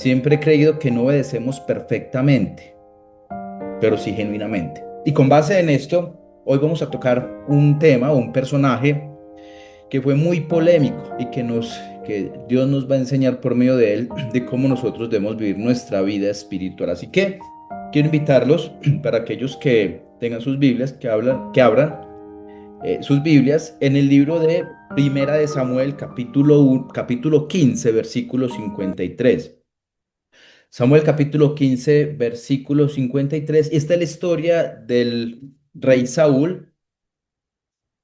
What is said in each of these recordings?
Siempre he creído que no obedecemos perfectamente, pero sí genuinamente. Y con base en esto, hoy vamos a tocar un tema o un personaje que fue muy polémico y que Dios nos va a enseñar por medio de él de cómo nosotros debemos vivir nuestra vida espiritual. Así que quiero invitarlos para aquellos que tengan sus Biblias, que abran sus Biblias en el libro de Primera de Samuel, capítulo 15, versículo 53. Samuel capítulo 15 versículo 53. Y esta es la historia del rey Saúl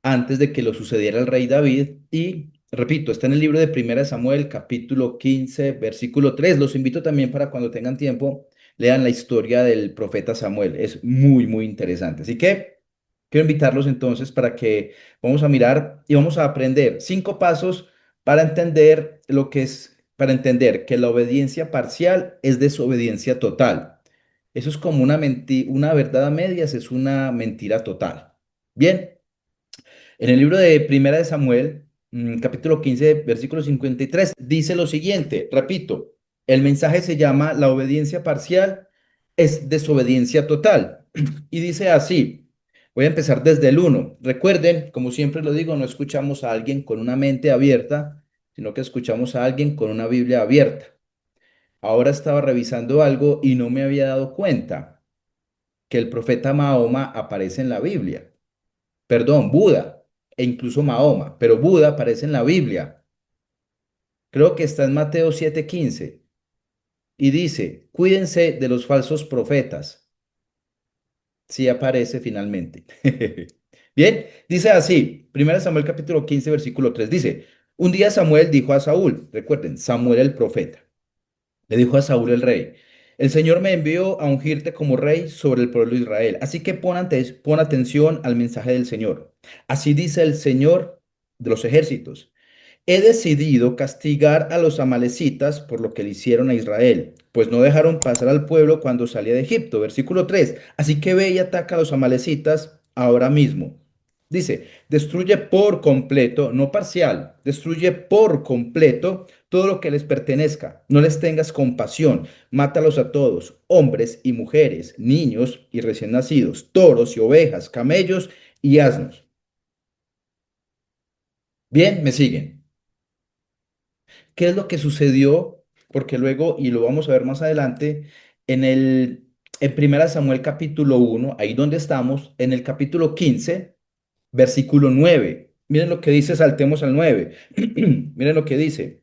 antes de que lo sucediera el rey David. Y repito, está en el libro de Primera de Samuel capítulo 15 versículo 3. Los invito también para cuando tengan tiempo, lean la historia del profeta Samuel. Es muy, muy interesante. Así que quiero invitarlos entonces para que vamos a mirar y vamos a aprender 5 pasos para entender para entender que la obediencia parcial es desobediencia total. Eso es como una verdad a medias, es una mentira total. Bien, en el libro de Primera de Samuel, capítulo 15 versículo 53 dice lo siguiente, repito, el mensaje se llama la obediencia parcial es desobediencia total. Y dice así, voy a empezar desde el uno. Recuerden, como siempre lo digo, no escuchamos a alguien con una mente abierta, sino que escuchamos a alguien con una Biblia abierta. Ahora estaba revisando algo y no me había dado cuenta que el profeta Mahoma aparece en la Biblia. Perdón, Buda e incluso Mahoma, pero Buda aparece en la Biblia. Creo que está en Mateo 7:15 y dice, cuídense de los falsos profetas. Sí aparece finalmente. Bien, dice así, 1 Samuel capítulo 15 versículo 3 dice, un día Samuel dijo a Saúl, recuerden, Samuel el profeta. Le dijo a Saúl el rey, el Señor me envió a ungirte como rey sobre el pueblo de Israel, así que pon atención al mensaje del Señor. Así dice el Señor de los ejércitos. He decidido castigar a los amalecitas por lo que le hicieron a Israel, pues no dejaron pasar al pueblo cuando salía de Egipto. Versículo 3. Así que ve y ataca a los amalecitas ahora mismo. Dice, destruye por completo, no parcial, destruye por completo todo lo que les pertenezca. No les tengas compasión, mátalos a todos, hombres y mujeres, niños y recién nacidos, toros y ovejas, camellos y asnos. Bien, me siguen. ¿Qué es lo que sucedió? Porque luego, y lo vamos a ver más adelante, en Primera Samuel capítulo 1, ahí donde estamos, en el capítulo 15 versículo 9. Miren lo que dice, saltemos al 9. Miren lo que dice.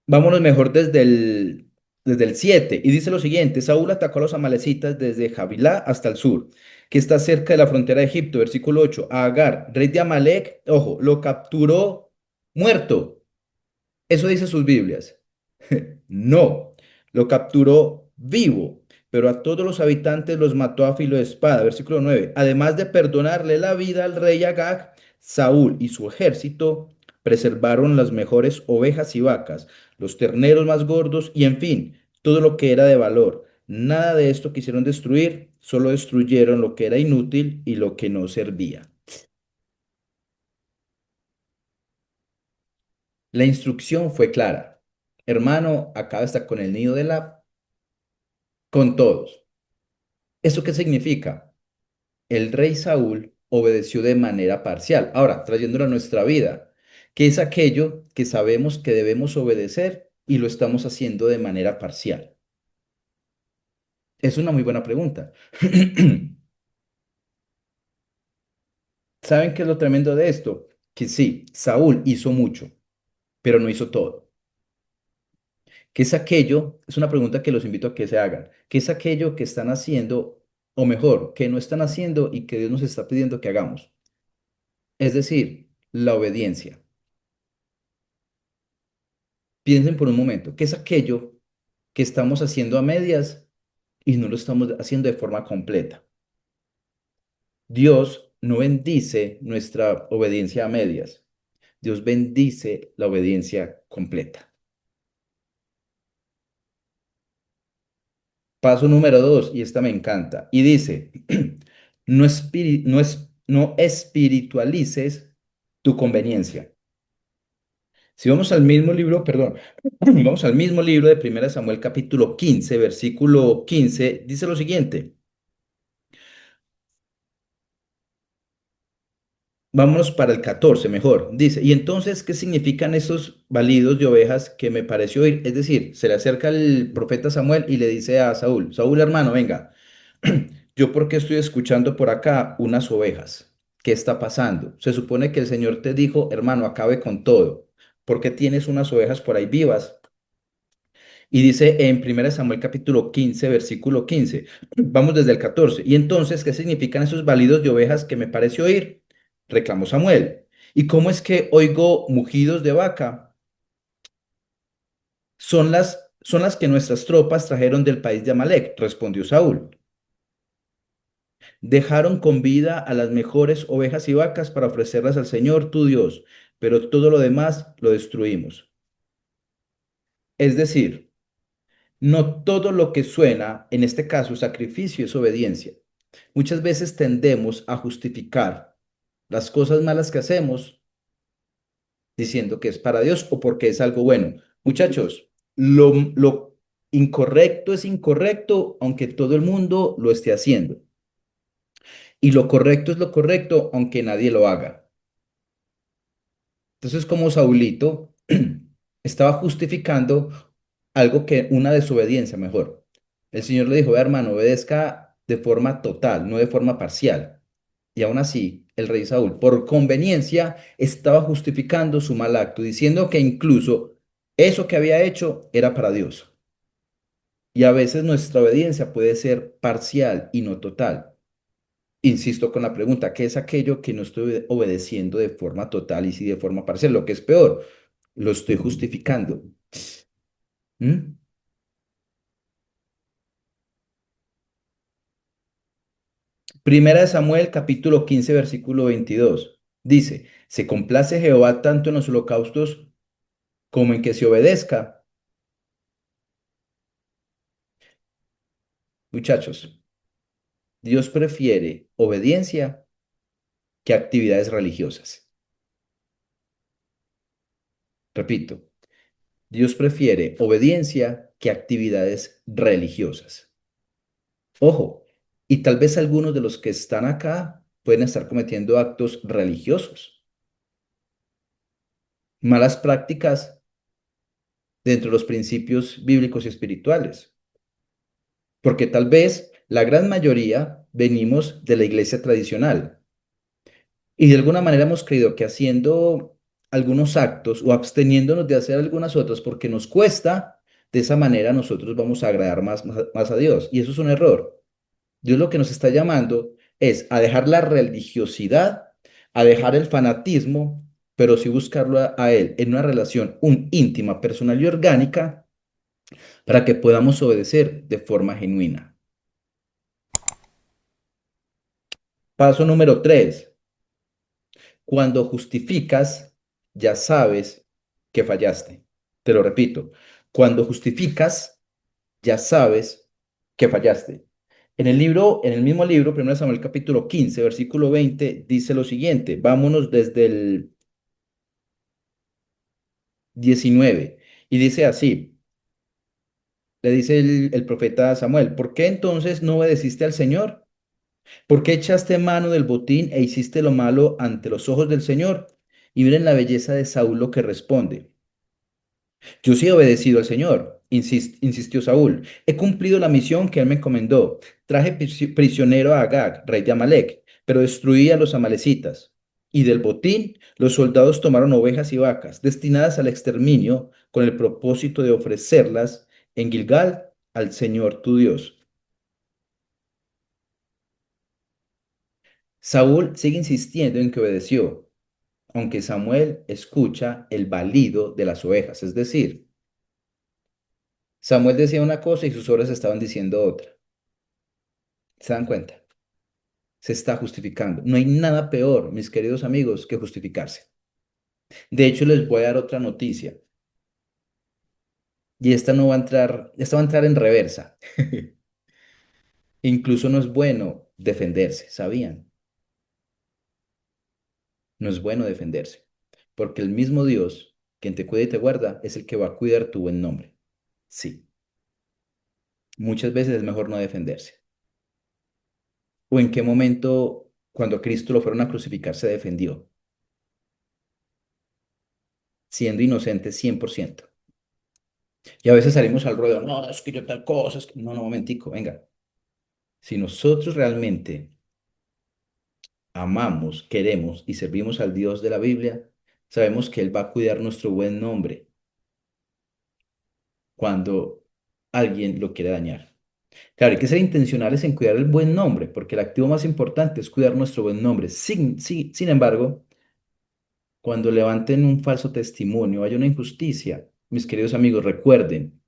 Vámonos mejor desde el 7. Y dice lo siguiente, Saúl atacó a los amalecitas desde Javilá hasta el sur, que está cerca de la frontera de Egipto. Versículo 8. A Agar, rey de Amalek, ojo, lo capturó muerto. Eso dice sus Biblias. No, lo capturó vivo, pero a todos los habitantes los mató a filo de espada. Versículo 9. Además de perdonarle la vida al rey Agag, Saúl y su ejército preservaron las mejores ovejas y vacas, los terneros más gordos y, en fin, todo lo que era de valor. Nada de esto quisieron destruir, solo destruyeron lo que era inútil y lo que no servía. La instrucción fue clara. Hermano, acaba está con el nido de con todos. ¿Eso qué significa? El rey Saúl obedeció de manera parcial. Ahora, trayéndolo a nuestra vida, ¿qué es aquello que sabemos que debemos obedecer y lo estamos haciendo de manera parcial? Es una muy buena pregunta. ¿Saben qué es lo tremendo de esto? Que sí, Saúl hizo mucho, pero no hizo todo. ¿Qué es aquello? Es una pregunta que los invito a que se hagan. ¿Qué es aquello que están haciendo, o mejor, que no están haciendo y que Dios nos está pidiendo que hagamos? Es decir, la obediencia. Piensen por un momento, ¿qué es aquello que estamos haciendo a medias y no lo estamos haciendo de forma completa? Dios no bendice nuestra obediencia a medias. Dios bendice la obediencia completa. Paso número 2, y esta me encanta, y dice, no espiritualices tu conveniencia. Si vamos al mismo libro, perdón, vamos al mismo libro de Primera Samuel capítulo 15, versículo 15, dice lo siguiente. Vámonos para el 14 mejor. Dice, y entonces, ¿qué significan esos balidos de ovejas que me pareció oír? Es decir, se le acerca el profeta Samuel y le dice a Saúl, Saúl hermano, venga, yo porque estoy escuchando por acá unas ovejas. ¿Qué está pasando? Se supone que el Señor te dijo, hermano, acabe con todo. ¿Por qué tienes unas ovejas por ahí vivas? Y dice en 1 Samuel capítulo 15 versículo 15. Vamos desde el 14. Y entonces, ¿qué significan esos balidos de ovejas que me parece oír? Reclamó Samuel. ¿Y cómo es que oigo mugidos de vaca? Son las que nuestras tropas trajeron del país de Amalek, respondió Saúl. Dejaron con vida a las mejores ovejas y vacas para ofrecerlas al Señor tu Dios, pero todo lo demás lo destruimos. Es decir, no todo lo que suena, en este caso sacrificio, es obediencia. Muchas veces tendemos a justificar las cosas malas que hacemos diciendo que es para Dios o porque es algo bueno. Muchachos, lo incorrecto es incorrecto aunque todo el mundo lo esté haciendo. Y lo correcto es lo correcto aunque nadie lo haga. Entonces, como Saulito estaba justificando algo que una desobediencia mejor. El Señor le dijo, "Vea, hermano, obedezca de forma total, no de forma parcial". Y aún así, el rey Saúl, por conveniencia, estaba justificando su mal acto, diciendo que incluso eso que había hecho era para Dios. Y a veces nuestra obediencia puede ser parcial y no total. Insisto con la pregunta, ¿qué es aquello que no estoy obedeciendo de forma total y sí de forma parcial? Lo que es peor, lo estoy justificando. ¿Mm? Primera de Samuel, capítulo 15 versículo 22. Dice, ¿se complace Jehová tanto en los holocaustos como en que se obedezca? Muchachos, Dios prefiere obediencia que actividades religiosas. Repito, Dios prefiere obediencia que actividades religiosas. Ojo, y tal vez algunos de los que están acá pueden estar cometiendo actos religiosos, malas prácticas dentro de los principios bíblicos y espirituales, porque tal vez la gran mayoría venimos de la iglesia tradicional y de alguna manera hemos creído que haciendo algunos actos o absteniéndonos de hacer algunas otras porque nos cuesta, de esa manera nosotros vamos a agradar más a Dios. Y eso es un error. Dios lo que nos está llamando es a dejar la religiosidad, a dejar el fanatismo, pero sí buscarlo a Él en una relación íntima, personal y orgánica para que podamos obedecer de forma genuina. Paso número 3. Cuando justificas, ya sabes que fallaste. Te lo repito, cuando justificas, ya sabes que fallaste. En el mismo libro, 1 Samuel capítulo 15 versículo 20 dice lo siguiente. Vámonos desde el 19. Y dice así, le dice el profeta Samuel, ¿por qué entonces no obedeciste al Señor? ¿Por qué echaste mano del botín e hiciste lo malo ante los ojos del Señor? Y miren la belleza de Saúl lo que responde. Yo sí he obedecido al Señor, insistió Saúl. He cumplido la misión que él me encomendó. Traje prisionero a Agag, rey de Amalek, pero destruí a los amalecitas. Y del botín, los soldados tomaron ovejas y vacas, destinadas al exterminio, con el propósito de ofrecerlas en Gilgal al Señor tu Dios. Saúl sigue insistiendo en que obedeció, aunque Samuel escucha el balido de las ovejas, es decir, Samuel decía una cosa y sus obras estaban diciendo otra. ¿Se dan cuenta? Se está justificando. No hay nada peor, mis queridos amigos, que justificarse. De hecho, les voy a dar otra noticia. Y esta va a entrar en reversa. Incluso no es bueno defenderse, ¿sabían? No es bueno defenderse. Porque el mismo Dios quien te cuida y te guarda, es el que va a cuidar tu buen nombre. Sí, muchas veces es mejor no defenderse. ¿O en qué momento, cuando a Cristo lo fueron a crucificar, se defendió, siendo inocente 100%? Y a veces salimos al ruedo, no, es que yo tal cosa, es que... No, no, momentico, venga. Si nosotros realmente amamos, queremos y servimos al Dios de la Biblia, sabemos que Él va a cuidar nuestro buen nombre cuando alguien lo quiere dañar. Claro, hay que ser intencionales en cuidar el buen nombre, porque el activo más importante es cuidar nuestro buen nombre. Sin embargo, cuando levanten un falso testimonio, hay una injusticia, mis queridos amigos, recuerden,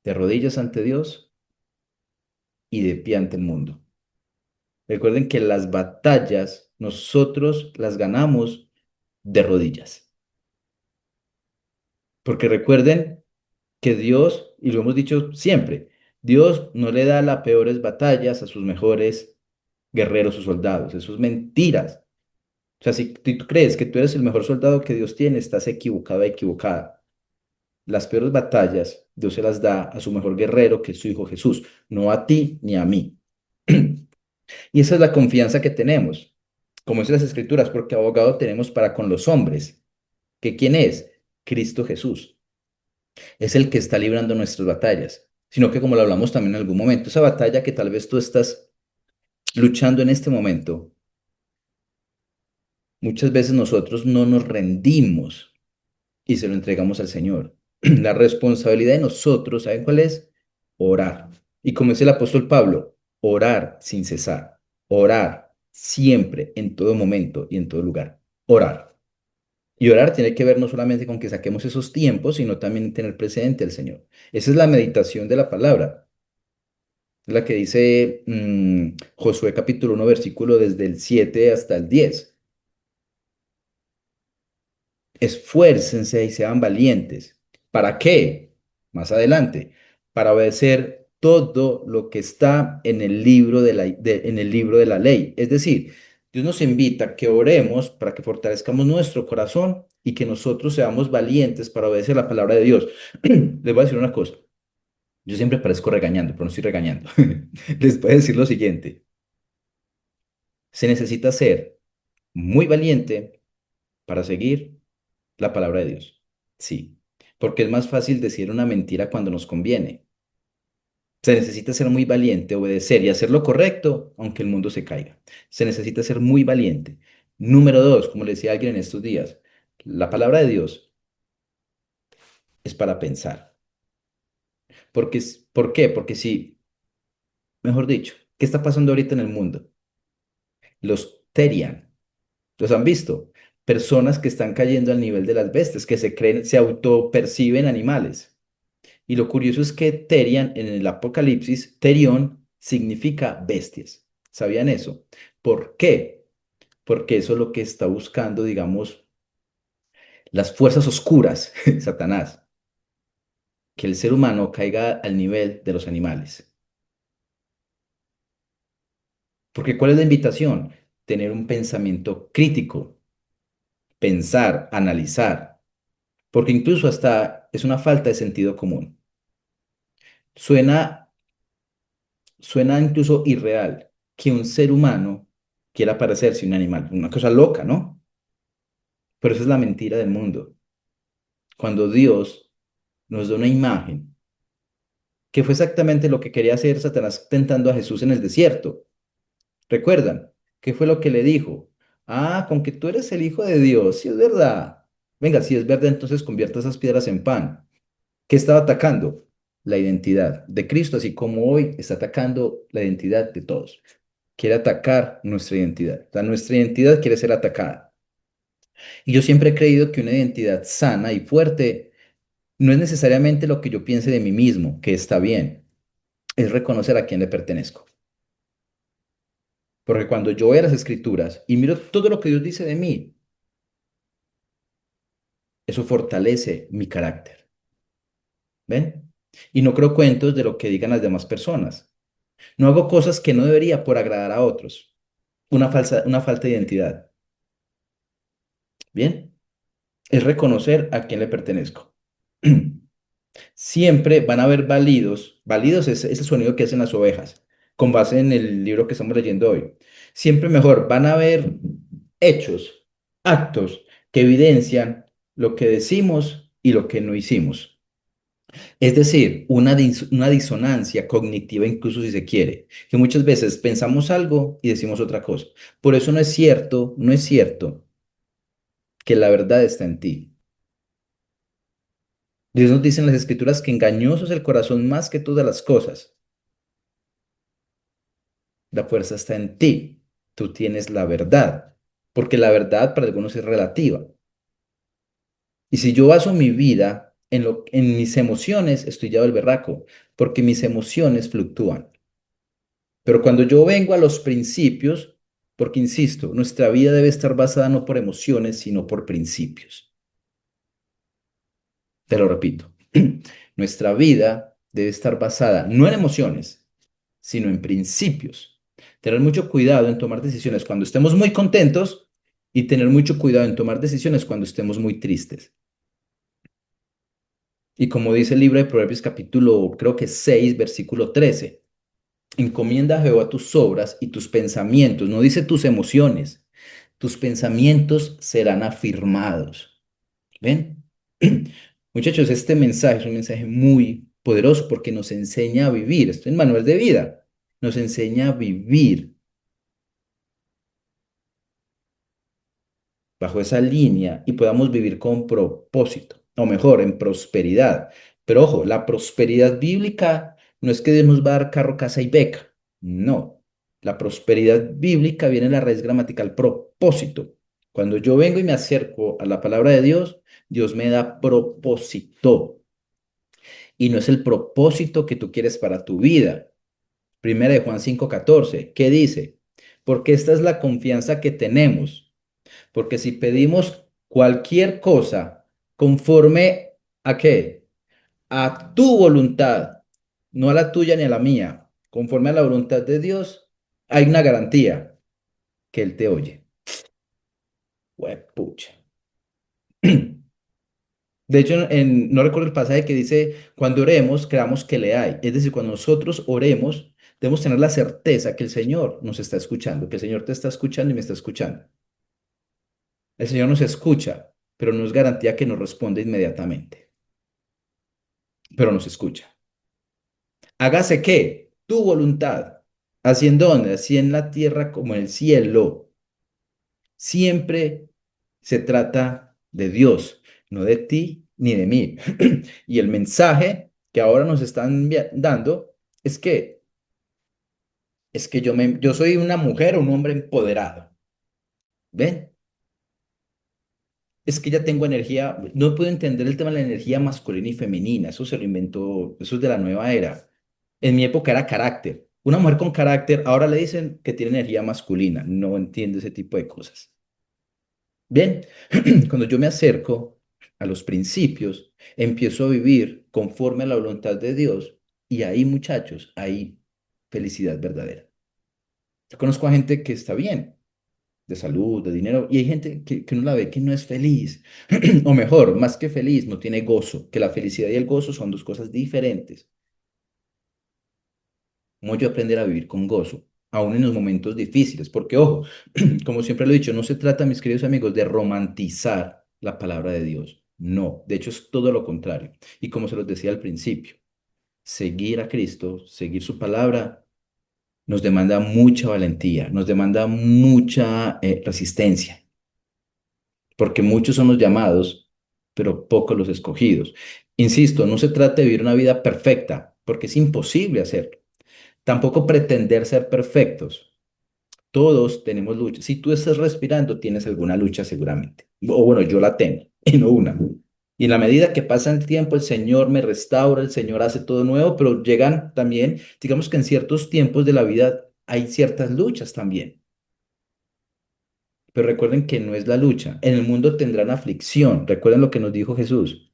de rodillas ante Dios y de pie ante el mundo. Recuerden que las batallas nosotros las ganamos de rodillas. Porque recuerden que Dios, y lo hemos dicho siempre, Dios no le da las peores batallas a sus mejores guerreros o soldados. Eso es mentiras. O sea, si tú crees que tú eres el mejor soldado que Dios tiene, estás equivocado, equivocada. Las peores batallas Dios se las da a su mejor guerrero, que es su Hijo Jesús, no a ti ni a mí. Y esa es la confianza que tenemos, como dicen las Escrituras, porque abogado tenemos para con los hombres. ¿Que quién es? Cristo Jesús. Es el que está librando nuestras batallas, sino que como lo hablamos también en algún momento, esa batalla que tal vez tú estás luchando en este momento, muchas veces nosotros no nos rendimos y se lo entregamos al Señor. La responsabilidad de nosotros, ¿saben cuál es? Orar. Y como dice el apóstol Pablo, orar sin cesar, orar siempre, en todo momento y en todo lugar. Orar. Y orar tiene que ver no solamente con que saquemos esos tiempos, sino también tener presente al Señor. Esa es la meditación de la palabra, la que dice Josué capítulo 1, versículo desde el 7 hasta el 10. Esfuércense y sean valientes. ¿Para qué? Más adelante, para obedecer todo lo que está en el libro en el libro de la ley. Es decir, Dios nos invita a que oremos para que fortalezcamos nuestro corazón y que nosotros seamos valientes para obedecer la palabra de Dios. Les voy a decir una cosa. Yo siempre parezco regañando, pero no estoy regañando. Les voy a decir lo siguiente. Se necesita ser muy valiente para seguir la palabra de Dios. Sí, porque es más fácil decir una mentira cuando nos conviene. Se necesita ser muy valiente, obedecer y hacer lo correcto, aunque el mundo se caiga. Se necesita ser muy valiente. Número dos, como le decía alguien en estos días, la palabra de Dios es para pensar. ¿Por qué? Porque si, mejor dicho, ¿qué está pasando ahorita en el mundo? Los Terian, ¿los han visto? Personas que están cayendo al nivel de las bestias, que se creen, se autoperciben animales. Y lo curioso es que Terian en el Apocalipsis, Terión significa bestias. ¿Sabían eso? ¿Por qué? Porque eso es lo que está buscando, digamos, las fuerzas oscuras, Satanás, que el ser humano caiga al nivel de los animales. Porque ¿cuál es la invitación? Tener un pensamiento crítico, pensar, analizar, porque incluso hasta es una falta de sentido común. Suena Suena incluso irreal que un ser humano quiera parecerse un animal, una cosa loca, ¿no? Pero esa es la mentira del mundo. Cuando Dios nos da una imagen, que fue exactamente lo que quería hacer Satanás tentando a Jesús en el desierto. ¿Recuerdan? ¿Qué fue lo que le dijo? Ah, con que tú eres el Hijo de Dios, si es verdad. Venga, si es verdad, entonces convierta esas piedras en pan. ¿Qué estaba atacando? La identidad de Cristo, así como hoy está atacando la identidad de todos. Quiere atacar nuestra identidad. O sea, nuestra identidad quiere ser atacada. Y yo siempre he creído que una identidad sana y fuerte no es necesariamente lo que yo piense de mí mismo, que está bien, es reconocer a quién le pertenezco. Porque cuando yo voy a las escrituras y miro todo lo que Dios dice de mí, eso fortalece mi carácter. ¿Ven? Y no creo cuentos de lo que digan las demás personas. No hago cosas que no debería por agradar a otros. Una falta de identidad. ¿Bien? es reconocer a quién le pertenezco. Siempre van a haber válidos. Válidos es ese sonido que hacen las ovejas, con base en el libro que estamos leyendo hoy. Siempre mejor, van a haber hechos, actos que evidencian lo que decimos y lo que no hicimos. Es decir, una disonancia cognitiva, incluso si se quiere, que muchas veces pensamos algo y decimos otra cosa. Por eso no es cierto, no es cierto que la verdad está en ti. Dios nos dice en las Escrituras que engañoso es el corazón más que todas las cosas. La fuerza está en ti. Tú tienes la verdad, porque la verdad para algunos es relativa. Y si yo baso mi vida en mis emociones, estoy ya del berraco, porque mis emociones fluctúan. Pero cuando yo vengo a los principios, porque insisto, nuestra vida debe estar basada no por emociones, sino por principios. Te lo repito, nuestra vida debe estar basada no en emociones, sino en principios. Tener mucho cuidado en tomar decisiones cuando estemos muy contentos y tener mucho cuidado en tomar decisiones cuando estemos muy tristes. Y como dice el libro de Proverbios capítulo, creo que 6 versículo 13, encomienda a Jehová tus obras y tus pensamientos, no dice tus emociones, tus pensamientos serán afirmados. ¿Ven? Muchachos, este mensaje es un mensaje muy poderoso porque nos enseña a vivir. Esto es el manual de vida. Nos enseña a vivir bajo esa línea y podamos vivir con propósito, o mejor, en prosperidad. Pero ojo, la prosperidad bíblica no es que Dios nos va a dar carro, casa y beca. No. La prosperidad bíblica viene de la raíz gramatical propósito. Cuando yo vengo y me acerco a la palabra de Dios, Dios me da propósito. Y no es el propósito que tú quieres para tu vida. Primera de Juan 5:14, ¿qué dice? Porque esta es la confianza que tenemos, porque si pedimos cualquier cosa conforme a qué, a tu voluntad, no a la tuya ni a la mía, conforme a la voluntad de Dios, hay una garantía que Él te oye. Pucha. De hecho, no recuerdo el pasaje que dice, cuando oremos, creamos que le hay. Es decir, cuando nosotros oremos, debemos tener la certeza que el Señor nos está escuchando, que el Señor te está escuchando y me está escuchando. El Señor nos escucha, pero no es garantía que nos responda inmediatamente, pero nos escucha. Hágase qué, tu voluntad, así en donde, así en la tierra como en el cielo. Siempre se trata de Dios, no de ti ni de mí. Y el mensaje que ahora nos están dando es que yo soy una mujer o un hombre empoderado. ¿Ven? Es que ya tengo energía, no puedo entender el tema de la energía masculina y femenina, eso se lo inventó, eso es de la nueva era. En mi época era carácter. Una mujer con carácter, ahora le dicen que tiene energía masculina, no entiendo ese tipo de cosas. Bien, cuando yo me acerco a los principios, empiezo a vivir conforme a la voluntad de Dios y ahí, muchachos, hay felicidad verdadera. Yo conozco a gente que está bien, de salud, de dinero, y hay gente que uno la ve que no es feliz, o mejor, más que feliz, no tiene gozo, que la felicidad y el gozo son dos cosas diferentes. ¿Cómo yo aprender a vivir con gozo, aún en los momentos difíciles? Porque, ojo, como siempre lo he dicho, no se trata, mis queridos amigos, de romantizar la palabra de Dios. No, de hecho es todo lo contrario. Y como se los decía al principio, seguir a Cristo, seguir su palabra, nos demanda mucha valentía, nos demanda mucha resistencia, porque muchos son los llamados, pero pocos los escogidos. Insisto, no se trata de vivir una vida perfecta, porque es imposible hacerlo. Tampoco pretender ser perfectos. Todos tenemos luchas. Si tú estás respirando, tienes alguna lucha seguramente. O bueno, yo la tengo, y no una. Y en la medida que pasa el tiempo, el Señor me restaura, el Señor hace todo nuevo, pero llegan también, digamos que en ciertos tiempos de la vida hay ciertas luchas también. Pero recuerden que no es la lucha. En el mundo tendrán aflicción. Recuerden lo que nos dijo Jesús.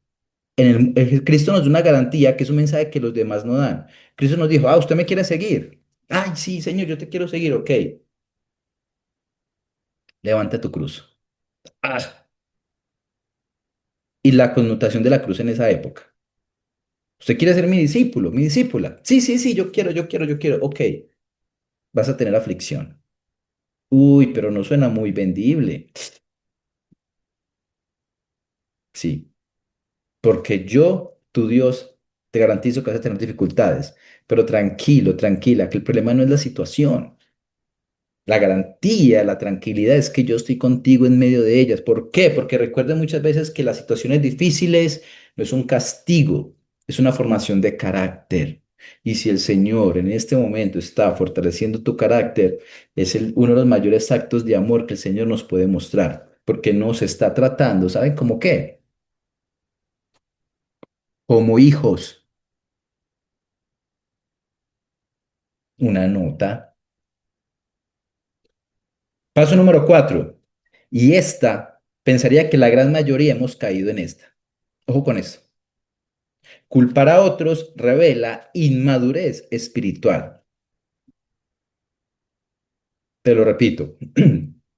Cristo nos da una garantía que es un mensaje que los demás no dan. Cristo nos dijo, usted me quiere seguir. Ay, sí, Señor, yo te quiero seguir. Ok, levanta tu cruz. Ah, y la connotación de la cruz en esa época. ¿Usted quiere ser mi discípulo, mi discípula? Sí, sí, sí, yo quiero, yo quiero, yo quiero. Ok, vas a tener aflicción. Uy, pero no suena muy vendible. Sí, porque yo, tu Dios, te garantizo que vas a tener dificultades, pero tranquilo, tranquila, que el problema no es la situación. La garantía, la tranquilidad es que yo estoy contigo en medio de ellas. ¿Por qué? Porque recuerda muchas veces que las situaciones difíciles no es un castigo, es una formación de carácter. Y si el Señor en este momento está fortaleciendo tu carácter, es uno de los mayores actos de amor que el Señor nos puede mostrar, porque nos está tratando, ¿saben cómo qué? Como hijos. Una nota. Paso número 4. Y esta, pensaría que la gran mayoría hemos caído en esta. Ojo con esto. Culpar a otros revela inmadurez espiritual. Te lo repito.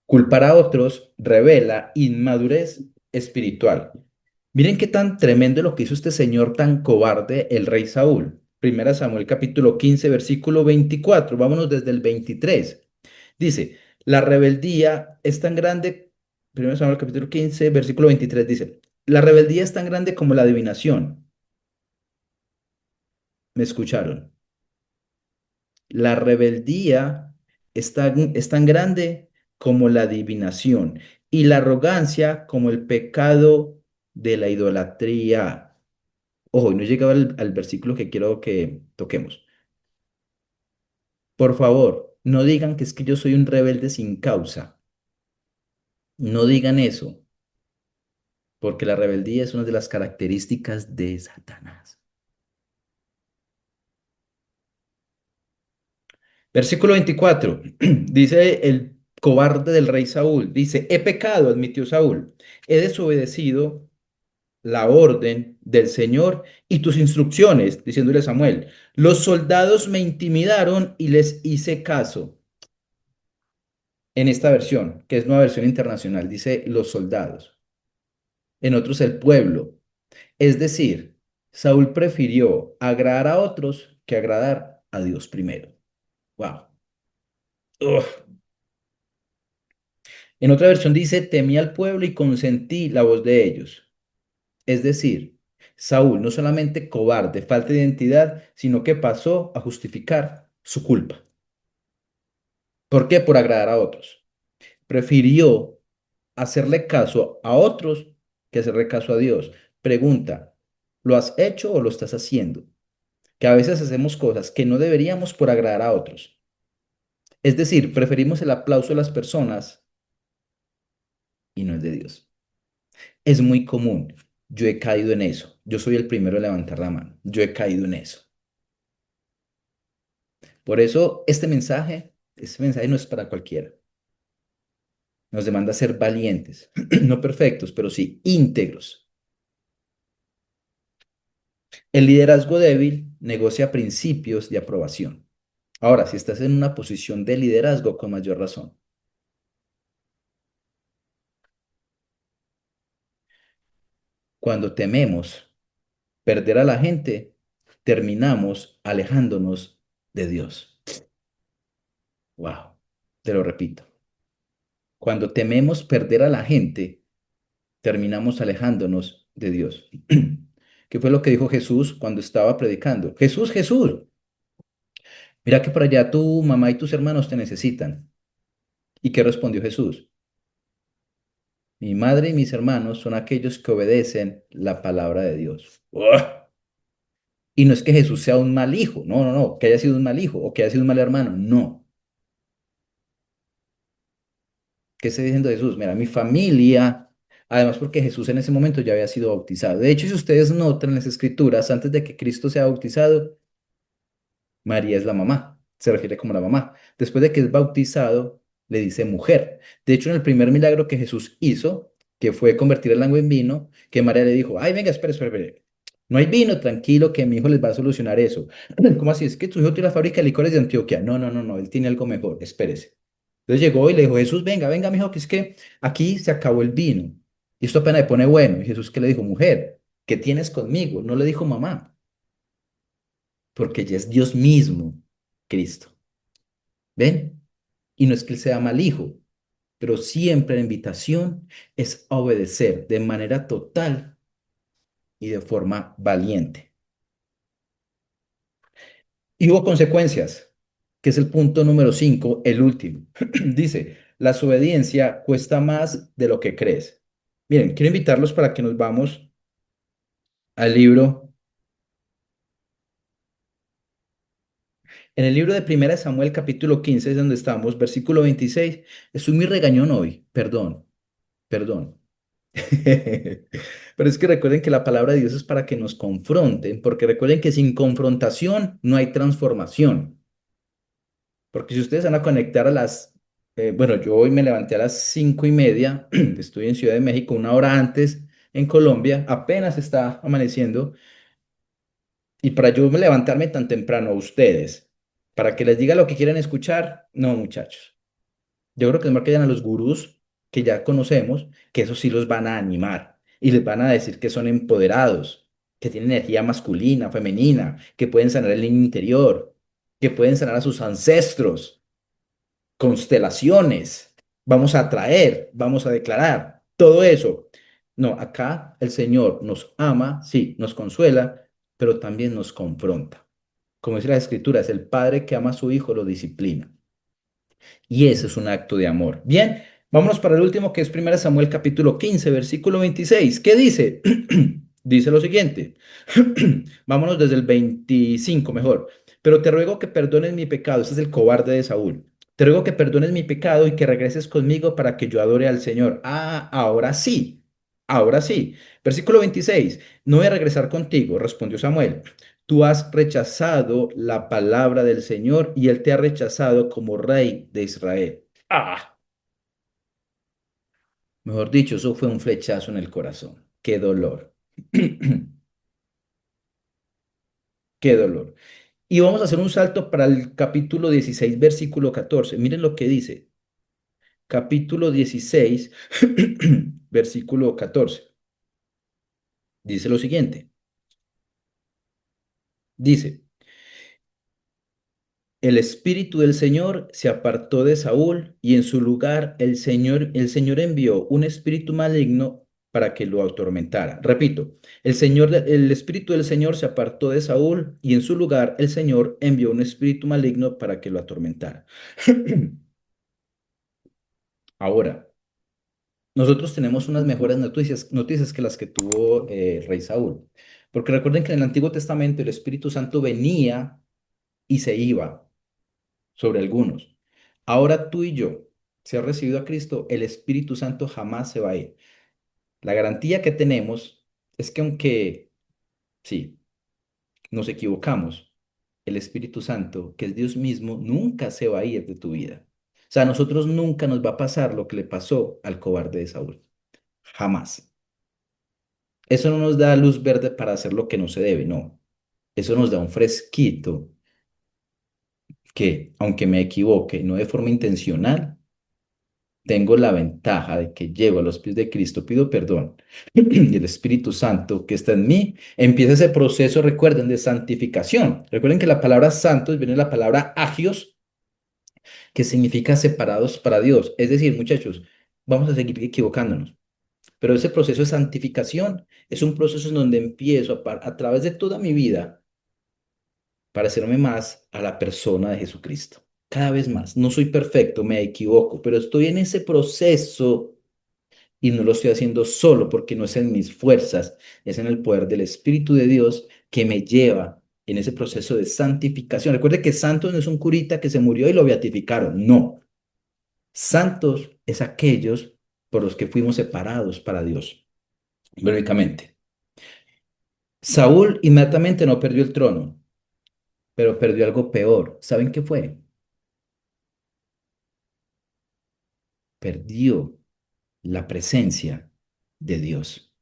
Culpar a otros revela inmadurez espiritual. Miren qué tan tremendo lo que hizo este señor tan cobarde, el rey Saúl. Primera Samuel capítulo 15 versículo 24. Vámonos desde el 23. Dice, la rebeldía es tan grande, Primera Samuel capítulo 15 versículo 23 dice, la rebeldía es tan grande como la adivinación. ¿Me escucharon? La rebeldía es tan grande como la adivinación y la arrogancia como el pecado de la idolatría. Ojo, no he llegado al versículo que quiero que toquemos. Por favor, no digan que es que yo soy un rebelde sin causa. No digan eso, porque la rebeldía es una de las características de Satanás. Versículo 24, dice el cobarde del rey Saúl, dice, he pecado, admitió Saúl, he desobedecido la orden del Señor y tus instrucciones, diciéndole a Samuel, los soldados me intimidaron y les hice caso. En esta versión, que es nueva versión internacional, dice los soldados, en otros el pueblo. Es decir, Saúl prefirió agradar a otros que agradar a Dios primero. Wow. Ugh. En otra versión dice, temí al pueblo y consentí la voz de ellos. Es decir, Saúl no solamente cobarde, falta de identidad, sino que pasó a justificar su culpa. ¿Por qué? Por agradar a otros. Prefirió hacerle caso a otros que hacerle caso a Dios. Pregunta, ¿lo has hecho o lo estás haciendo? Que a veces hacemos cosas que no deberíamos por agradar a otros. Es decir, preferimos el aplauso de las personas y no el de Dios. Es muy común. Yo he caído en eso. Yo soy el primero en levantar la mano. Yo he caído en eso. Por eso este mensaje no es para cualquiera. Nos demanda ser valientes, no perfectos, pero sí íntegros. El liderazgo débil negocia principios de aprobación. Ahora, si estás en una posición de liderazgo, con mayor razón. Cuando tememos perder a la gente, terminamos alejándonos de Dios. Wow, te lo repito. Cuando tememos perder a la gente, terminamos alejándonos de Dios. ¿Qué fue lo que dijo Jesús cuando estaba predicando? Jesús, Jesús, mira que por allá tu mamá y tus hermanos te necesitan. ¿Y qué respondió Jesús? Mi madre y mis hermanos son aquellos que obedecen la palabra de Dios. ¡Uah! Y no es que Jesús sea un mal hijo, no, no, no, que haya sido un mal hijo o que haya sido un mal hermano, no. ¿Qué está diciendo Jesús? Mira, mi familia, además porque Jesús en ese momento ya había sido bautizado. De hecho, si ustedes notan en las escrituras, antes de que Cristo sea bautizado, María es la mamá, se refiere como la mamá. Después de que es bautizado, le dice mujer. De hecho, en el primer milagro que Jesús hizo, que fue convertir el agua en vino, que María le dijo, ay, venga, espere, espere, espere. No hay vino, tranquilo, que mi hijo les va a solucionar eso. ¿Cómo así? Es que tu hijo tiene la fábrica de licores de Antioquia. No, no, no, no, él tiene algo mejor, espérese. Entonces llegó y le dijo, Jesús, venga, venga, mi hijo, que es que aquí se acabó el vino. Y esto apenas le pone bueno. Y Jesús, ¿qué le dijo? Mujer, ¿qué tienes conmigo? No le dijo mamá, porque ya es Dios mismo, Cristo. ¿Ven? Y no es que él sea mal hijo, pero siempre la invitación es a obedecer de manera total y de forma valiente. Y hubo consecuencias, que es el punto número 5, el último. Dice, la desobediencia cuesta más de lo que crees. Miren, quiero invitarlos para que nos vamos al libro. En el libro de Primera de Samuel, capítulo 15 es donde estamos, versículo 26. Estoy muy regañón hoy, perdón, perdón. Pero es que recuerden que la palabra de Dios es para que nos confronten, porque recuerden que sin confrontación no hay transformación. Porque si ustedes van a conectar a bueno, yo hoy me levanté a las 5:30, estoy en Ciudad de México, una hora antes en Colombia, apenas está amaneciendo, y para yo levantarme tan temprano a ustedes, para que les diga lo que quieren escuchar, no, muchachos. Yo creo que es mejor que vayan a los gurús que ya conocemos, que esos sí los van a animar y les van a decir que son empoderados, que tienen energía masculina, femenina, que pueden sanar el niño interior, que pueden sanar a sus ancestros, constelaciones, vamos a traer, vamos a declarar, todo eso. No, acá el Señor nos ama, sí, nos consuela, pero también nos confronta. Como dice la Escritura, es el padre que ama a su hijo, lo disciplina. Y ese es un acto de amor. Bien, vámonos para el último, que es 1 Samuel capítulo 15 versículo 26. ¿Qué dice? Dice lo siguiente. Vámonos desde el 25 mejor. Pero te ruego que perdones mi pecado. Este es el cobarde de Saúl. Te ruego que perdones mi pecado y que regreses conmigo para que yo adore al Señor. Ah, ahora sí. Ahora sí. Versículo 26. No voy a regresar contigo, respondió Samuel. Tú has rechazado la palabra del Señor y Él te ha rechazado como rey de Israel. Ah, mejor dicho, eso fue un flechazo en el corazón. Qué dolor. Qué dolor. Y vamos a hacer un salto para el capítulo 16 versículo 14. Miren lo que dice. Capítulo 16 versículo 14. Dice lo siguiente. Dice, el espíritu del Señor se apartó de Saúl y en su lugar el Señor envió un espíritu maligno para que lo atormentara. Repito, el espíritu del Señor se apartó de Saúl y en su lugar el Señor envió un espíritu maligno para que lo atormentara. Ahora, nosotros tenemos unas mejores noticias que las que tuvo el rey Saúl. Porque recuerden que en el Antiguo Testamento el Espíritu Santo venía y se iba sobre algunos. Ahora tú y yo, si has recibido a Cristo, el Espíritu Santo jamás se va a ir. La garantía que tenemos es que aunque, sí, nos equivocamos, el Espíritu Santo, que es Dios mismo, nunca se va a ir de tu vida. O sea, a nosotros nunca nos va a pasar lo que le pasó al cobarde de Saúl. Jamás. Eso no nos da luz verde para hacer lo que no se debe, no. Eso nos da un fresquito que, aunque me equivoque, no de forma intencional, tengo la ventaja de que llego a los pies de Cristo, pido perdón, y el Espíritu Santo que está en mí empieza ese proceso, recuerden, de santificación. Recuerden que la palabra santos viene de la palabra agios, que significa separados para Dios. Es decir, muchachos, vamos a seguir equivocándonos. Pero ese proceso de santificación es un proceso en donde empiezo a través de toda mi vida parecerme más a la persona de Jesucristo. Cada vez más. No soy perfecto, me equivoco, pero estoy en ese proceso y no lo estoy haciendo solo porque no es en mis fuerzas, es en el poder del Espíritu de Dios que me lleva en ese proceso de santificación. Recuerde que santos no es un curita que se murió y lo beatificaron, no. Santos es aquellos por los que fuimos separados para Dios, bíblicamente. Saúl inmediatamente no perdió el trono, pero perdió algo peor. ¿Saben qué fue? Perdió la presencia de Dios.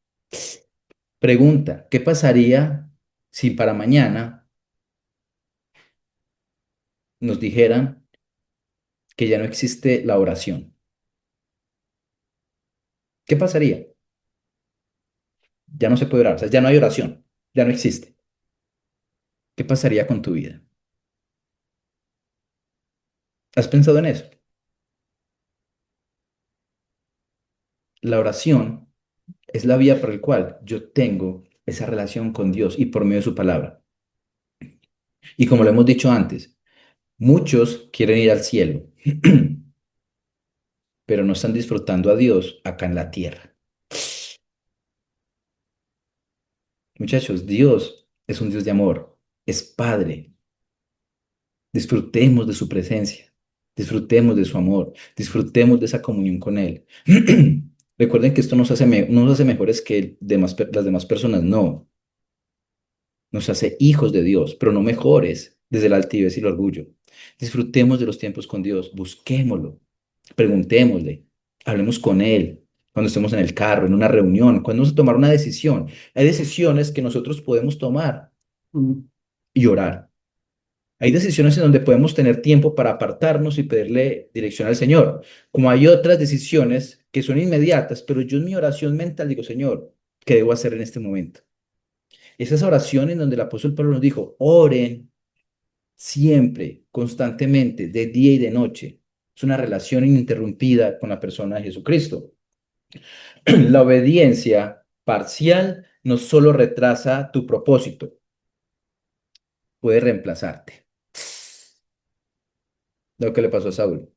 Pregunta, ¿qué pasaría si para mañana nos dijeran que ya no existe la oración? ¿Qué pasaría? Ya no se puede orar, o sea, ya no hay oración, ya no existe. ¿Qué pasaría con tu vida? ¿Has pensado en eso? La oración es la vía por la cual yo tengo esa relación con Dios y por medio de su palabra. Y como lo hemos dicho antes, muchos quieren ir al cielo, pero no están disfrutando a Dios acá en la tierra. Muchachos, Dios es un Dios de amor, es Padre. Disfrutemos de su presencia, disfrutemos de su amor, disfrutemos de esa comunión con Él. Recuerden que esto no nos hace mejores que las demás personas, no. Nos hace hijos de Dios, pero no mejores desde la altivez y el orgullo. Disfrutemos de los tiempos con Dios, busquémoslo, preguntémosle, hablemos con Él cuando estemos en el carro, en una reunión, cuando vamos a tomar una decisión. Hay decisiones que nosotros podemos tomar y orar. Hay decisiones en donde podemos tener tiempo para apartarnos y pedirle dirección al Señor, como hay otras decisiones que son inmediatas, pero yo en mi oración mental digo, Señor, ¿qué debo hacer en este momento? Esa es esa oración en donde el apóstol Pablo nos dijo, oren siempre, constantemente, de día y de noche. Es una relación ininterrumpida con la persona de Jesucristo. La obediencia parcial no solo retrasa tu propósito, puede reemplazarte. Lo que le pasó a Saúl.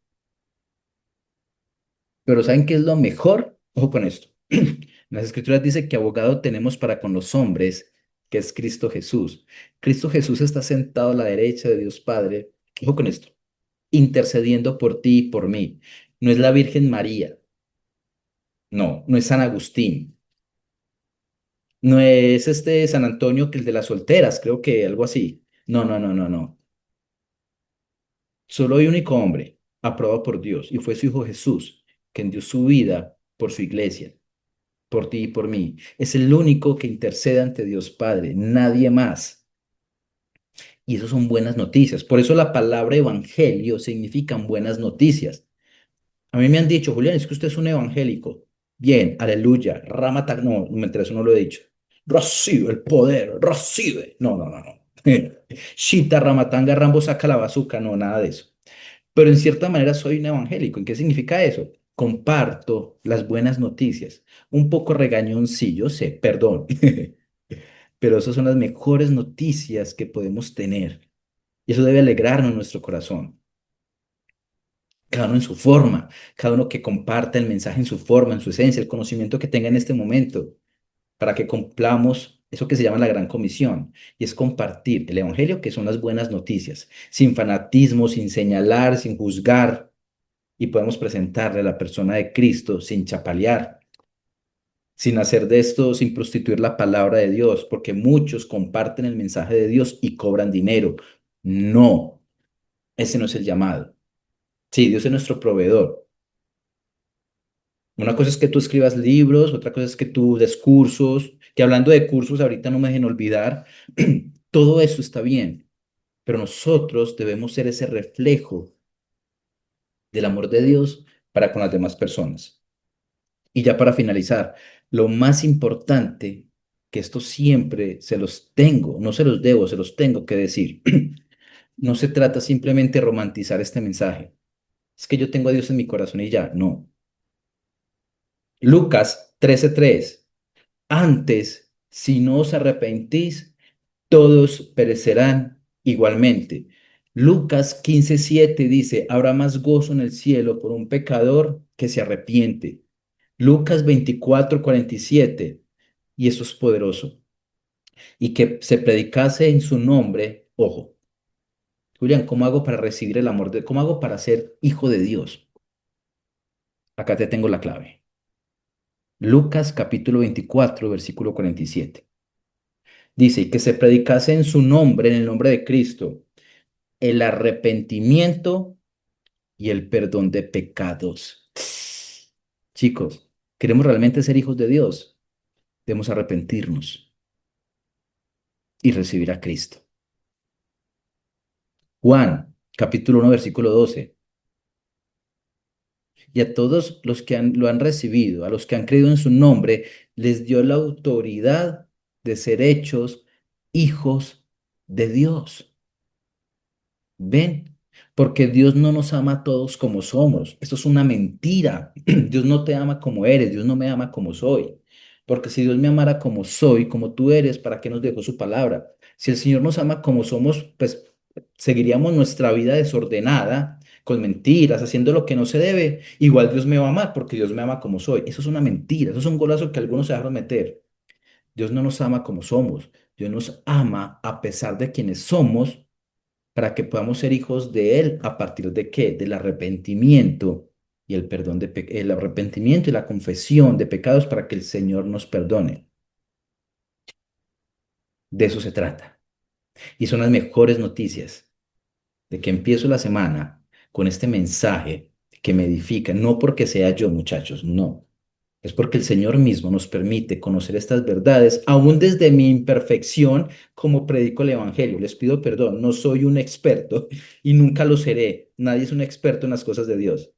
Pero ¿saben qué es lo mejor? Ojo con esto. En las escrituras dice que abogado tenemos para con los hombres, que es Cristo Jesús. Cristo Jesús está sentado a la derecha de Dios Padre. Ojo con esto. Intercediendo por ti y por mí. No es la Virgen María. No, no es San Agustín. No es este San Antonio, que el de las solteras, creo que algo así. No, no, no, no, no. Solo hay un único hombre aprobado por Dios y fue su Hijo Jesús, quien dio su vida por su iglesia, por ti y por mí. Es el único que intercede ante Dios Padre, nadie más. Y eso son buenas noticias. Por eso la palabra evangelio significan buenas noticias. A mí me han dicho, Julián, es que usted es un evangélico. Bien, aleluya. No, mientras eso no lo he dicho. Recibe el poder, recibe. No, no, no, no. Shita, Ramatanga, Rambo, saca la bazuca. No, nada de eso. Pero en cierta manera soy un evangélico. ¿En qué significa eso? Comparto las buenas noticias. Un poco regañón, sí, yo sé, perdón. Pero esas son las mejores noticias que podemos tener. Y eso debe alegrarnos nuestro corazón. Cada uno en su forma, cada uno que comparta el mensaje en su forma, en su esencia, el conocimiento que tenga en este momento, para que cumplamos eso que se llama la gran comisión, y es compartir el evangelio, que son las buenas noticias, sin fanatismo, sin señalar, sin juzgar, y podemos presentarle a la persona de Cristo sin chapalear, sin hacer de esto, sin prostituir la palabra de Dios, porque muchos comparten el mensaje de Dios y cobran dinero. No, ese no es el llamado. Sí, Dios es nuestro proveedor. Una cosa es que tú escribas libros, otra cosa es que tú des cursos, que hablando de cursos, ahorita no me dejen olvidar, todo eso está bien, pero nosotros debemos ser ese reflejo del amor de Dios para con las demás personas. Y ya para finalizar, lo más importante, que esto siempre se los tengo, no se los debo, se los tengo que decir. No se trata simplemente de romantizar este mensaje. Es que yo tengo a Dios en mi corazón y ya, no. Lucas 13:3. Antes, si no os arrepentís, todos perecerán igualmente. Lucas 15:7 dice, habrá más gozo en el cielo por un pecador que se arrepiente. Lucas 24:47, y eso es poderoso. Y que se predicase en su nombre, ojo, Julián, ¿cómo hago para recibir el amor cómo hago para ser hijo de Dios? Acá te tengo la clave. Lucas capítulo 24, versículo 47. Dice, y que se predicase en su nombre, en el nombre de Cristo, el arrepentimiento y el perdón de pecados. Chicos, ¿queremos realmente ser hijos de Dios? Debemos arrepentirnos y recibir a Cristo. Juan, capítulo 1, versículo 12. y a todos los que lo han recibido, a los que han creído en su nombre, les dio la autoridad de ser hechos hijos de Dios. ¿Ven? Porque Dios no nos ama a todos como somos. Eso es una mentira. Dios no te ama como eres, Dios no me ama como soy. Porque si Dios me amara como soy, como tú eres, ¿para qué nos dejó su palabra? Si el Señor nos ama como somos, pues seguiríamos nuestra vida desordenada, con mentiras, haciendo lo que no se debe. Igual Dios me va a amar porque Dios me ama como soy. Eso es una mentira, eso es un golazo que algunos se dejaron meter. Dios no nos ama como somos. Dios nos ama a pesar de quienes somos para que podamos ser hijos de Él a partir de qué? Del arrepentimiento y el perdón el arrepentimiento y la confesión de pecados para que el Señor nos perdone. De eso se trata. Y son las mejores noticias de que empiezo la semana con este mensaje que me edifica, no porque sea yo, muchachos, no. Es porque el Señor mismo nos permite conocer estas verdades, aún desde mi imperfección, como predico el Evangelio. Les pido perdón, no soy un experto y nunca lo seré. Nadie es un experto en las cosas de Dios,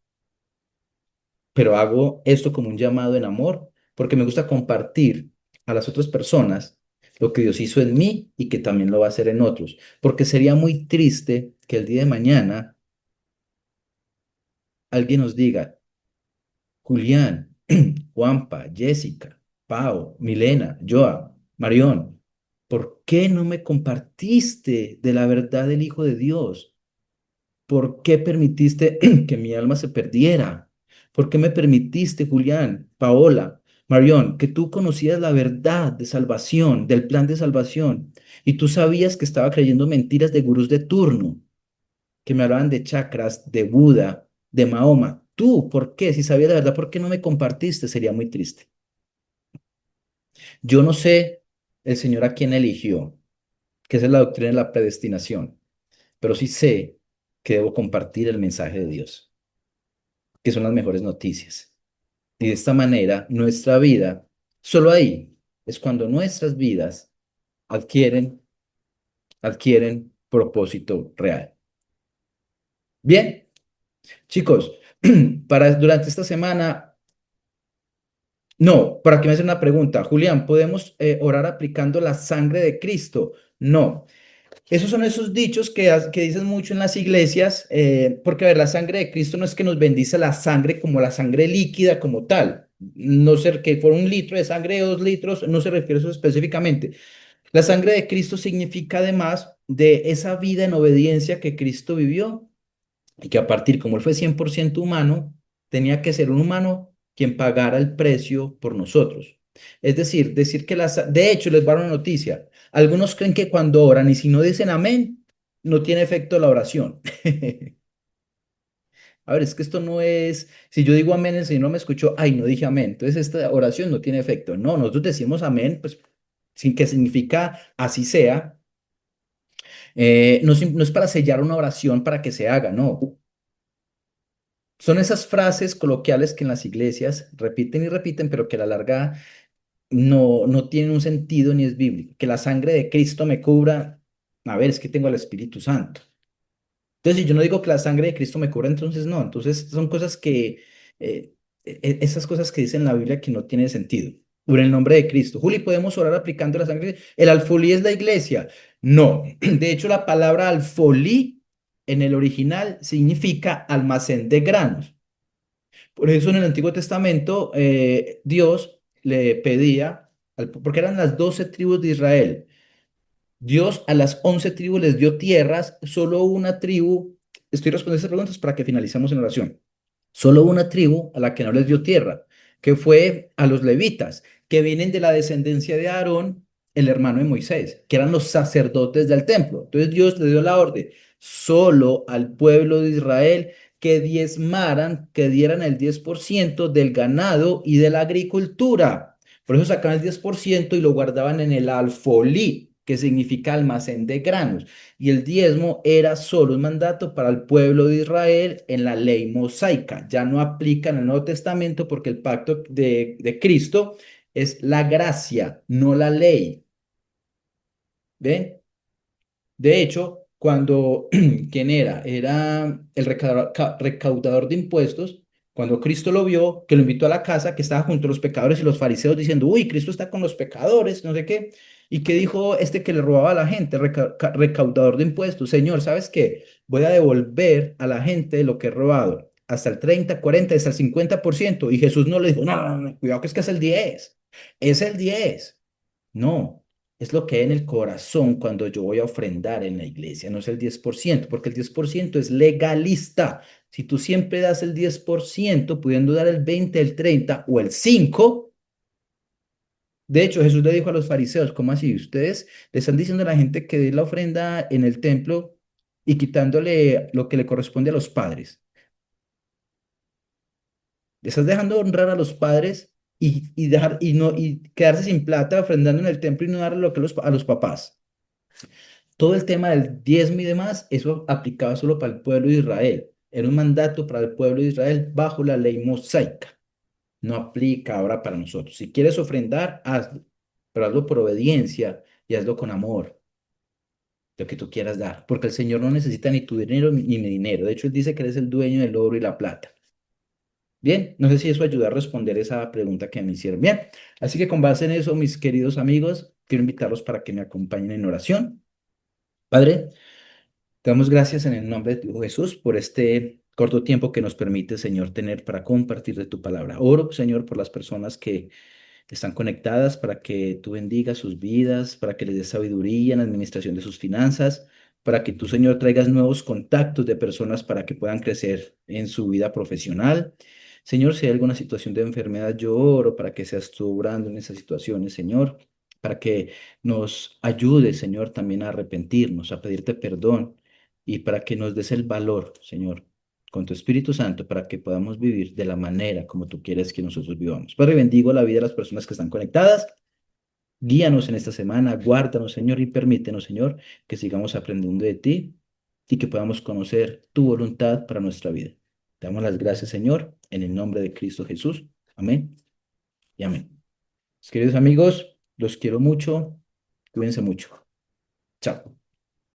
pero hago esto como un llamado en amor, porque me gusta compartir a las otras personas lo que Dios hizo en mí y que también lo va a hacer en otros, porque sería muy triste que el día de mañana alguien nos diga, Julián, Juanpa, Jessica, Pau, Milena, Joa, Marión, ¿por qué no me compartiste de la verdad del Hijo de Dios? ¿Por qué permitiste que mi alma se perdiera? ¿Por qué me permitiste, Julián, Paola, Marión, que tú conocías la verdad de salvación, del plan de salvación, y tú sabías que estaba creyendo mentiras de gurús de turno, que me hablaban de chakras, de Buda, de Mahoma? Tú, ¿por qué? Si sabías la verdad, ¿por qué no me compartiste? Sería muy triste. Yo no sé el Señor a quién eligió, que esa es la doctrina de la predestinación, pero sí sé que debo compartir el mensaje de Dios, que son las mejores noticias. Y de esta manera, nuestra vida, solo ahí es cuando nuestras vidas adquieren, adquieren propósito real. Bien, chicos, durante esta semana, no, para que me hacen una pregunta, Julián, ¿podemos orar aplicando la sangre de Cristo? No. Esos son esos dichos que dicen mucho en las iglesias, porque a ver, la sangre de Cristo no es que nos bendice la sangre como la sangre líquida como tal, no ser que por 1 litro de sangre, 2 litros, no se refiere a eso específicamente. La sangre de Cristo significa además de esa vida en obediencia que Cristo vivió y que a partir, como él fue 100% humano, tenía que ser un humano quien pagara el precio por nosotros. Es decir que de hecho, les va a dar una noticia. Algunos creen que cuando oran y si no dicen amén, no tiene efecto la oración. A ver, es que esto no es, si yo digo amén, el Señor no me escuchó, ay, no dije amén, entonces esta oración no tiene efecto. No, nosotros decimos amén, pues, sin que significa así sea. No, no es para sellar una oración para que se haga, no. Son esas frases coloquiales que en las iglesias repiten y repiten, pero que a la larga no tienen un sentido ni es bíblico. Que la sangre de Cristo me cubra. A ver, es que tengo al Espíritu Santo. Entonces, si yo no digo que la sangre de Cristo me cubra, entonces no. Entonces, son cosas esas cosas que dice en la Biblia que no tienen sentido. Por el nombre de Cristo. Juli, ¿podemos orar aplicando la sangre? ¿El alfolí es la iglesia? No. De hecho, la palabra alfolí en el original significa almacén de granos. Por eso en el Antiguo Testamento Dios le pedía, porque eran las 12 tribus de Israel, Dios a las 11 tribus les dio tierras, solo una tribu, estoy respondiendo estas preguntas para que finalicemos en oración, solo una tribu a la que no les dio tierra, que fue a los levitas, que vienen de la descendencia de Aarón, el hermano de Moisés, que eran los sacerdotes del templo. Entonces Dios le dio la orden solo al pueblo de Israel que diezmaran, que dieran el 10% del ganado y de la agricultura. Por eso sacaban el 10% y lo guardaban en el alfolí, que significa almacén de granos. Y el diezmo era solo un mandato para el pueblo de Israel en la ley mosaica. Ya no aplica en el Nuevo Testamento porque el pacto de Cristo es la gracia, no la ley. ¿Ven? De hecho, cuando, ¿quién era? Era el recaudador de impuestos. Cuando Cristo lo vio, que lo invitó a la casa, que estaba junto a los pecadores y los fariseos diciendo, uy, Cristo está con los pecadores, no sé qué. ¿Y qué dijo este que le robaba a la gente, recaudador de impuestos? Señor, ¿sabes qué? Voy a devolver a la gente lo que he robado, hasta el 30, 40, hasta el 50%. Y Jesús no le dijo, no, no, no, cuidado que es el 10, es el 10. No, es lo que hay en el corazón cuando yo voy a ofrendar en la iglesia, no es el 10%, porque el 10% es legalista. Si tú siempre das el 10%, pudiendo dar el 20, el 30 o el 5, de hecho Jesús le dijo a los fariseos, ¿cómo así? Ustedes le están diciendo a la gente que dé la ofrenda en el templo y quitándole lo que le corresponde a los padres. Le estás dejando de honrar a los padres y quedarse sin plata ofrendando en el templo y no darle lo que a los papás. Todo el tema del diezmo y demás, eso aplicaba solo para el pueblo de Israel. Era un mandato para el pueblo de Israel bajo la ley mosaica. No aplica ahora para nosotros. Si quieres ofrendar, hazlo, pero hazlo por obediencia y hazlo con amor, lo que tú quieras dar, porque el Señor no necesita ni tu dinero ni mi dinero. De hecho, Él dice que eres el dueño del oro y la plata. Bien, no sé si eso ayuda a responder esa pregunta que me hicieron. Bien, así que con base en eso, mis queridos amigos, quiero invitarlos para que me acompañen en oración. Padre, te damos gracias en el nombre de tu Hijo Jesús por este corto tiempo que nos permite, Señor, tener para compartir de tu palabra. Oro, Señor, por las personas que están conectadas para que tú bendigas sus vidas, para que les des sabiduría en la administración de sus finanzas, para que tú, Señor, traigas nuevos contactos de personas para que puedan crecer en su vida profesional. Señor, si hay alguna situación de enfermedad, yo oro para que seas tú obrando en esas situaciones, Señor, para que nos ayudes, Señor, también a arrepentirnos, a pedirte perdón y para que nos des el valor, Señor, con tu Espíritu Santo para que podamos vivir de la manera como tú quieres que nosotros vivamos. Padre, bendigo la vida de las personas que están conectadas. Guíanos en esta semana, guárdanos, Señor, y permítenos, Señor, que sigamos aprendiendo de ti y que podamos conocer tu voluntad para nuestra vida. Te damos las gracias, Señor, en el nombre de Cristo Jesús. Amén y amén. Queridos amigos, los quiero mucho. Cuídense mucho. Chao.